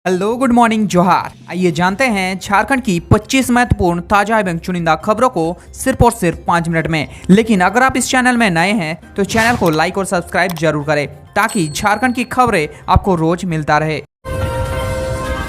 Hello good morning जोहार। आइए जानते हैं झारखंड की 25 महत्वपूर्ण ताजा एवं चुनिंदा खबरों को सिर्फ और सिर्फ 5 मिनट में। लेकिन अगर आप इस चैनल में नए हैं तो चैनल को लाइक और सब्सक्राइब जरूर करें ताकि झारखंड की खबरें आपको रोज मिलता रहे।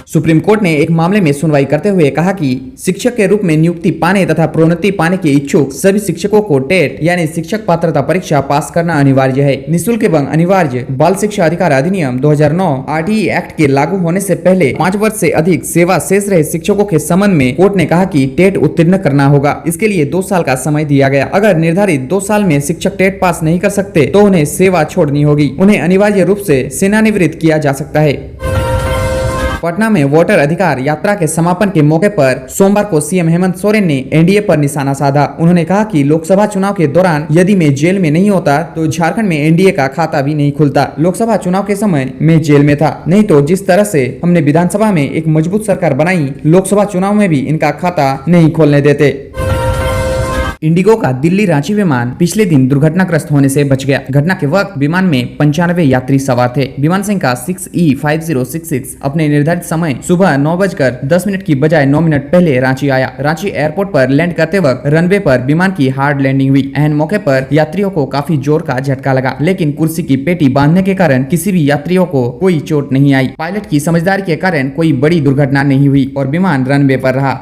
सुप्रीम कोर्ट ने एक मामले में सुनवाई करते हुए कहा कि शिक्षक के रूप में नियुक्ति पाने तथा प्रोन्नति पाने के इच्छुक सभी शिक्षकों को टेट यानी शिक्षक पात्रता परीक्षा पास करना अनिवार्य है। निःशुल्क एवं अनिवार्य बाल शिक्षा अधिकार अधिनियम 2009 आरटीई एक्ट के लागू होने से पहले 5 वर्ष से अधिक सेवा शेष रहे शिक्षकों के संबंध में कोर्ट ने कहा कि टेट उत्तीर्ण करना होगा। इसके लिए 2 साल का समय दिया गया। अगर निर्धारित 2 साल में शिक्षक टेट पास नहीं कर सकते तो उन्हें सेवा छोड़नी होगी। उन्हें अनिवार्य रूप से सेवानिवृत्त किया जा सकता है। पटना में वोटर अधिकार यात्रा के समापन के मौके पर सोमवार को सीएम हेमंत सोरेन ने एनडीए पर निशाना साधा। उन्होंने कहा कि लोकसभा चुनाव के दौरान यदि मैं जेल में नहीं होता तो झारखंड में एनडीए का खाता भी नहीं खुलता। लोकसभा चुनाव के समय मैं जेल में था, नहीं तो जिस तरह से हमने विधानसभा में एक मजबूत सरकार बनाई, लोकसभा चुनाव में भी इनका खाता नहीं खोलने देते। इंडिगो का दिल्ली रांची विमान पिछले दिन दुर्घटनाग्रस्त होने से बच गया। घटना के वक्त विमान में 95 यात्री सवार थे। विमान संख्या 6E5066 अपने निर्धारित समय सुबह 9:10 की बजाय 9 मिनट पहले रांची आया। रांची एयरपोर्ट पर लैंड करते वक्त रनवे पर विमान की हार्ड लैंडिंग हुई। एहन मौके पर यात्रियों को काफी जोर का झटका लगा, लेकिन कुर्सी की पेटी बांधने के कारण किसी भी यात्रियों को कोई चोट नहीं आई। पायलट की समझदारी के कारण कोई बड़ी दुर्घटना नहीं हुई और विमान रनवे पर रहा।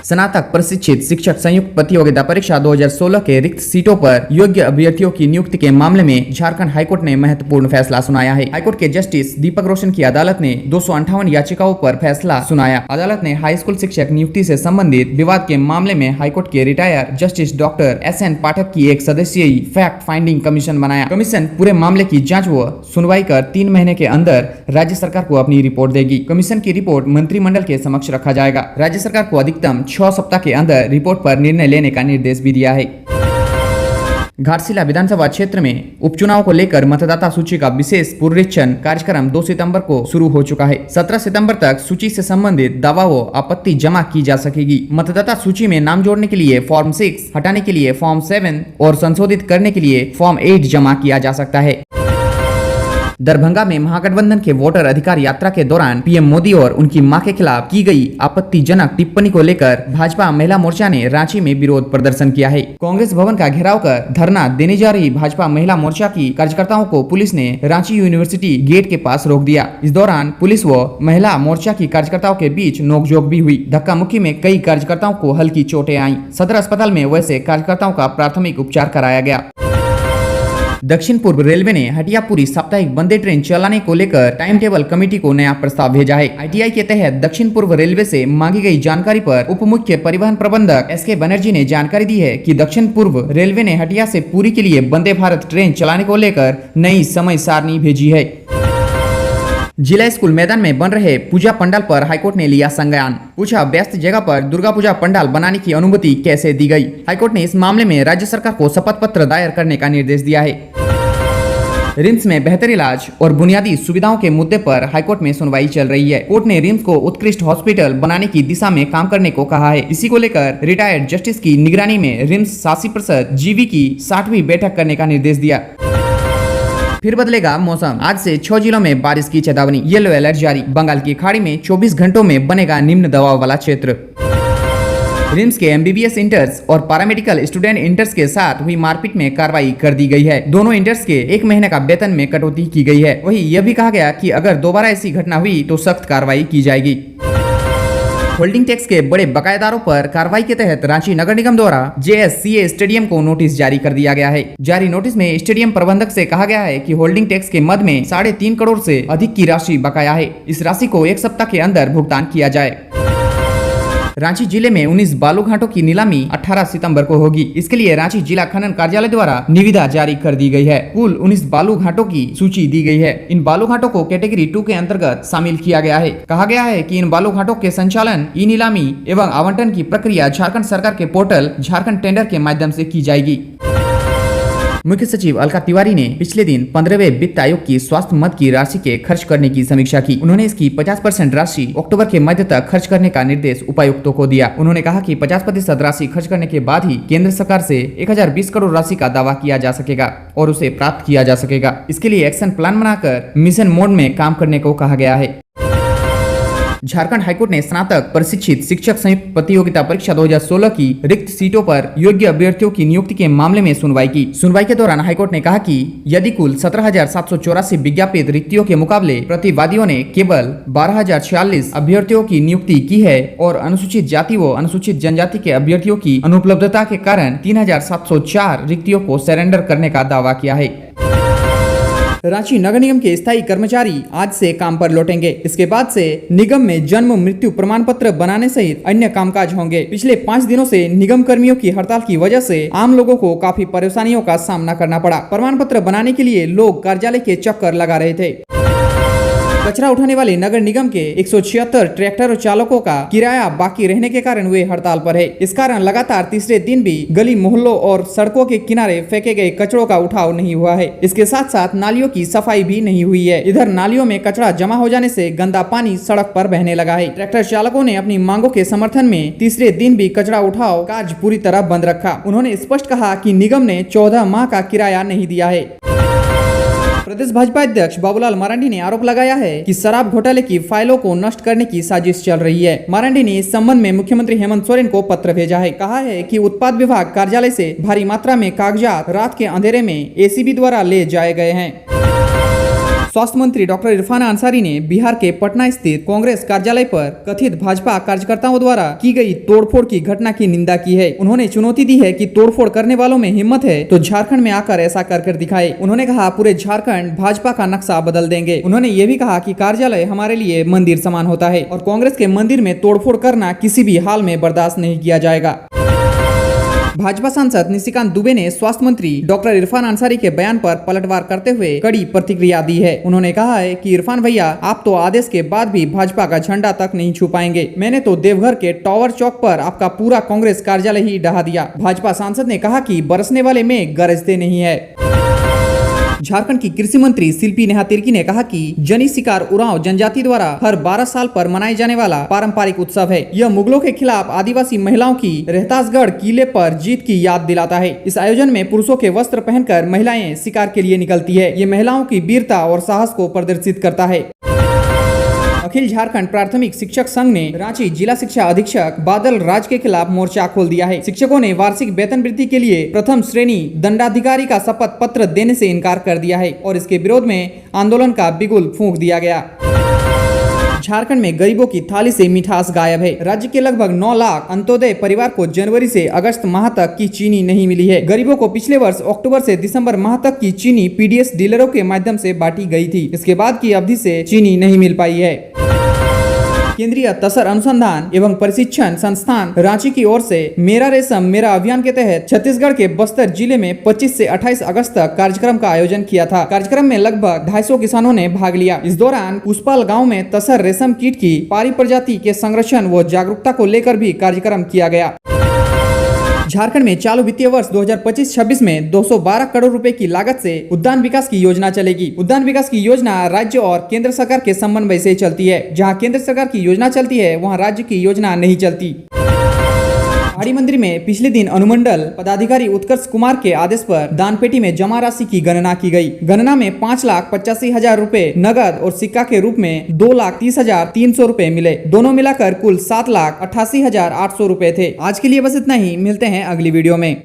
स्नातक प्रशिक्षित शिक्षक संयुक्त प्रतियोगिता परीक्षा 2016 के रिक्त सीटों पर योग्य अभ्यर्थियों की नियुक्ति के मामले में झारखंड हाईकोर्ट ने महत्वपूर्ण फैसला सुनाया है। हाईकोर्ट के जस्टिस दीपक रोशन की अदालत ने 258 याचिकाओं पर फैसला सुनाया। अदालत ने हाई स्कूल शिक्षक नियुक्ति से संबंधित विवाद के मामले में हाईकोर्ट के रिटायर जस्टिस डॉक्टर SN पाठक की एक सदस्यीय फैक्ट फाइंडिंग कमीशन बनाया। कमीशन पूरे मामले की जाँच व सुनवाई कर 3 महीने के अंदर राज्य सरकार को अपनी रिपोर्ट देगी। कमीशन की रिपोर्ट मंत्रिमंडल के समक्ष रखा जाएगा। राज्य सरकार को अधिकतम 6 सप्ताह के अंदर रिपोर्ट पर निर्णय लेने का निर्देश भी दिया है। घाटशिला विधानसभा क्षेत्र में उपचुनाव को लेकर मतदाता सूची का विशेष पुनरीक्षण कार्यक्रम 2 सितंबर को शुरू हो चुका है। 17 सितंबर तक सूची से संबंधित दावा व आपत्ति जमा की जा सकेगी। मतदाता सूची में नाम जोड़ने के लिए फॉर्म 6, हटाने के लिए फॉर्म 7 और संशोधित करने के लिए फॉर्म 8 जमा किया जा सकता है। दरभंगा में महागठबंधन के वोटर अधिकार यात्रा के दौरान पीएम मोदी और उनकी मां के खिलाफ की गई आपत्तिजनक टिप्पणी को लेकर भाजपा महिला मोर्चा ने रांची में विरोध प्रदर्शन किया है। कांग्रेस भवन का घेराव कर धरना देने जा रही भाजपा महिला मोर्चा की कार्यकर्ताओं को पुलिस ने रांची यूनिवर्सिटी गेट के पास रोक दिया। इस दौरान पुलिस व महिला मोर्चा की कार्यकर्ताओं के बीच नोकझोंक भी हुई। धक्का मुक्की में कई कार्यकर्ताओं को हल्की चोटें आईं। सदर अस्पताल में वैसे कार्यकर्ताओं का प्राथमिक उपचार कराया गया। दक्षिण पूर्व रेलवे ने हटियापुरी साप्ताहिक वंदे ट्रेन चलाने को लेकर टाइम टेबल कमेटी को नया प्रस्ताव भेजा है। आईटीआई के तहत दक्षिण पूर्व रेलवे से मांगी गई जानकारी पर उप मुख्य परिवहन प्रबंधक SK बनर्जी ने जानकारी दी है कि दक्षिण पूर्व रेलवे ने हटिया से पुरी के लिए वंदे भारत ट्रेन चलाने को लेकर नई समय सारणी भेजी है। जिला स्कूल मैदान में बन रहे पूजा पंडाल पर हाईकोर्ट ने लिया संज्ञान। पूछा, व्यस्त जगह पर दुर्गा पूजा पंडाल बनाने की अनुमति कैसे दी गई। हाईकोर्ट ने इस मामले में राज्य सरकार को शपथ पत्र दायर करने का निर्देश दिया है। रिम्स में बेहतर इलाज और बुनियादी सुविधाओं के मुद्दे पर हाईकोर्ट में सुनवाई चल रही है। कोर्ट ने रिम्स को उत्कृष्ट हॉस्पिटल बनाने की दिशा में काम करने को कहा है। इसी को लेकर रिटायर्ड जस्टिस की निगरानी में रिम्स शासी परिषद जीवी की 60वीं बैठक करने का निर्देश दिया। फिर बदलेगा मौसम, आज से 6 जिलों में बारिश की चेतावनी, येलो अलर्ट जारी। बंगाल की खाड़ी में 24 घंटों में बनेगा निम्न दबाव वाला क्षेत्र। रिम्स के MBBS इंटर्स और पैरामेडिकल स्टूडेंट इंटर्स के साथ हुई मारपीट में कार्रवाई कर दी गई है। दोनों इंटर्स के 1 महीने का वेतन में कटौती की गई है। वहीं यह भी कहा गया कि अगर दोबारा ऐसी घटना हुई तो सख्त कार्रवाई की जाएगी। होल्डिंग टैक्स के बड़े बकायेदारों पर कार्रवाई के तहत रांची नगर निगम द्वारा JSCA स्टेडियम को नोटिस जारी कर दिया गया है। जारी नोटिस में स्टेडियम प्रबंधक से कहा गया है कि होल्डिंग टैक्स के मद में 3.5 करोड़ से अधिक की राशि बकाया है। इस राशि को 1 सप्ताह के अंदर भुगतान किया जाए। रांची जिले में 19 बालू घाटों की नीलामी 18 सितंबर को होगी। इसके लिए रांची जिला खनन कार्यालय द्वारा निविदा जारी कर दी गई है। कुल 19 बालू घाटों की सूची दी गई है। इन बालू घाटों को कैटेगरी 2 के अंतर्गत शामिल किया गया है। कहा गया है कि इन बालू घाटों के संचालन, ई नीलामी एवं आवंटन की प्रक्रिया झारखंड सरकार के पोर्टल झारखंड टेंडर के माध्यम से की जाएगी। मुख्य सचिव अलका तिवारी ने पिछले दिन 15वें वित्त आयोग की स्वास्थ्य मद की राशि के खर्च करने की समीक्षा की। उन्होंने इसकी 50% राशि अक्टूबर के मध्य तक खर्च करने का निर्देश उपायुक्तों को दिया। उन्होंने कहा कि 50% राशि खर्च करने के बाद ही केंद्र सरकार से 1020 करोड़ राशि का दावा किया जा सकेगा और उसे प्राप्त किया जा सकेगा। इसके लिए एक्शन प्लान बनाकर मिशन मोड में काम करने को कहा गया है। झारखंड हाईकोर्ट ने स्नातक प्रशिक्षित शिक्षक संयुक्त प्रतियोगिता परीक्षा 2016 की रिक्त सीटों पर योग्य अभ्यर्थियों की नियुक्ति के मामले में सुनवाई की। सुनवाई के दौरान हाईकोर्ट ने कहा कि यदि कुल 17,784 विज्ञापित रिक्तियों के मुकाबले प्रतिवादियों ने केवल 12,046 अभ्यर्थियों की नियुक्ति की है और अनुसूचित जाति व अनुसूचित जनजाति के अभ्यर्थियों की अनुपलब्धता के कारण 3,704 रिक्तियों को सरेंडर करने का दावा किया है। रांची नगर निगम के स्थायी कर्मचारी आज से काम पर लौटेंगे। इसके बाद से निगम में जन्म मृत्यु प्रमाण पत्र बनाने सहित अन्य कामकाज होंगे। पिछले 5 दिनों से निगम कर्मियों की हड़ताल की वजह से आम लोगों को काफी परेशानियों का सामना करना पड़ा। प्रमाण पत्र बनाने के लिए लोग कार्यालय के चक्कर लगा रहे थे। कचरा उठाने वाले नगर निगम के 176 ट्रैक्टर चालकों का किराया बाकी रहने के कारण वे हड़ताल पर है। इस कारण लगातार तीसरे दिन भी गली मोहल्लों और सड़कों के किनारे फेंके गए कचरों का उठाव नहीं हुआ है। इसके साथ साथ नालियों की सफाई भी नहीं हुई है। इधर नालियों में कचरा जमा हो जाने से गंदा पानी सड़क पर बहने लगा है। ट्रैक्टर चालकों ने अपनी मांगों के समर्थन में तीसरे दिन भी कचरा उठाव काज पूरी तरह बंद रखा। उन्होंने स्पष्ट कहा कि निगम ने 14 माह का किराया नहीं दिया है। प्रदेश भाजपा अध्यक्ष बाबूलाल मरांडी ने आरोप लगाया है कि शराब घोटाले की फाइलों को नष्ट करने की साजिश चल रही है। मरांडी ने इस संबंध में मुख्यमंत्री हेमंत सोरेन को पत्र भेजा है। कहा है कि उत्पाद विभाग कार्यालय से भारी मात्रा में कागजात रात के अंधेरे में एसीबी द्वारा ले जाए गए हैं। स्वास्थ्य मंत्री डॉक्टर इरफान अंसारी ने बिहार के पटना स्थित कांग्रेस कार्यालय पर कथित भाजपा कार्यकर्ताओं द्वारा की गई तोड़फोड़ की घटना की निंदा की है। उन्होंने चुनौती दी है कि तोड़फोड़ करने वालों में हिम्मत है तो झारखंड में आकर ऐसा कर दिखाए। उन्होंने कहा पूरे झारखंड भाजपा का नक्शा बदल देंगे। उन्होंने ये भी कहा कि कार्यालय हमारे लिए मंदिर समान होता है और कांग्रेस के मंदिर में तोड़फोड़ करना किसी भी हाल में बर्दाश्त नहीं किया जाएगा। भाजपा सांसद निशिकांत दुबे ने स्वास्थ्य मंत्री डॉक्टर इरफान अंसारी के बयान पर पलटवार करते हुए कड़ी प्रतिक्रिया दी है। उन्होंने कहा है कि इरफान भैया आप तो आदेश के बाद भी भाजपा का झंडा तक नहीं छू पाएंगे। मैंने तो देवघर के टावर चौक पर आपका पूरा कांग्रेस कार्यालय ही ढहा दिया। भाजपा सांसद ने कहा कि बरसने वाले में गरजते नहीं है। झारखंड की कृषि मंत्री शिल्पी नेहा तिर्की ने कहा कि जनी शिकार उरांव जनजाति द्वारा हर 12 साल पर मनाए जाने वाला पारंपरिक उत्सव है। यह मुगलों के खिलाफ आदिवासी महिलाओं की रहतासगढ़ किले पर जीत की याद दिलाता है। इस आयोजन में पुरुषों के वस्त्र पहनकर महिलाएं शिकार के लिए निकलती है। ये महिलाओं की वीरता और साहस को प्रदर्शित करता है। अखिल झारखंड प्राथमिक शिक्षक संघ ने रांची जिला शिक्षा अधीक्षक बादल राज के खिलाफ मोर्चा खोल दिया है। शिक्षकों ने वार्षिक वेतन वृद्धि के लिए प्रथम श्रेणी दंडाधिकारी का शपथ पत्र देने से इनकार कर दिया है और इसके विरोध में आंदोलन का बिगुल फूंक दिया गया। झारखंड में गरीबों की थाली से मिठास गायब है। राज्य के लगभग 9 लाख अंत्योदय परिवार को जनवरी से अगस्त माह तक की चीनी नहीं मिली है। गरीबों को पिछले वर्ष अक्टूबर से दिसंबर माह तक की चीनी पीडीएस डीलरों के माध्यम से बांटी गई थी। इसके बाद की अवधि से चीनी नहीं मिल पाई है। केंद्रीय तसर अनुसंधान एवं प्रशिक्षण संस्थान रांची की ओर से मेरा रेशम मेरा अभियान के तहत छत्तीसगढ़ के बस्तर जिले में 25 से 28 अगस्त तक कार्यक्रम का आयोजन किया था। कार्यक्रम में लगभग 250 किसानों ने भाग लिया। इस दौरान पुष्पाल गांव में तसर रेशम कीट की पारी प्रजाति के संरक्षण व जागरूकता को लेकर भी कार्यक्रम किया गया। झारखंड में चालू वित्तीय वर्ष 2025-26 में 212 करोड़ रुपए की लागत से उद्यान विकास की योजना चलेगी। उद्यान विकास की योजना राज्य और केंद्र सरकार के समन्वय से चलती है। जहां केंद्र सरकार की योजना चलती है वहां राज्य की योजना नहीं चलती। पहाड़ी मंदिर में पिछले दिन अनुमंडल पदाधिकारी उत्कर्ष कुमार के आदेश पर दान पेटी में जमा राशि की गणना की गई। गणना में 5,85,000 रुपए नगद और सिक्का के रूप में 2,30,300 रुपए मिले। दोनों मिलाकर कुल 7,88,800 रुपए थे। आज के लिए बस इतना ही। मिलते हैं अगली वीडियो में।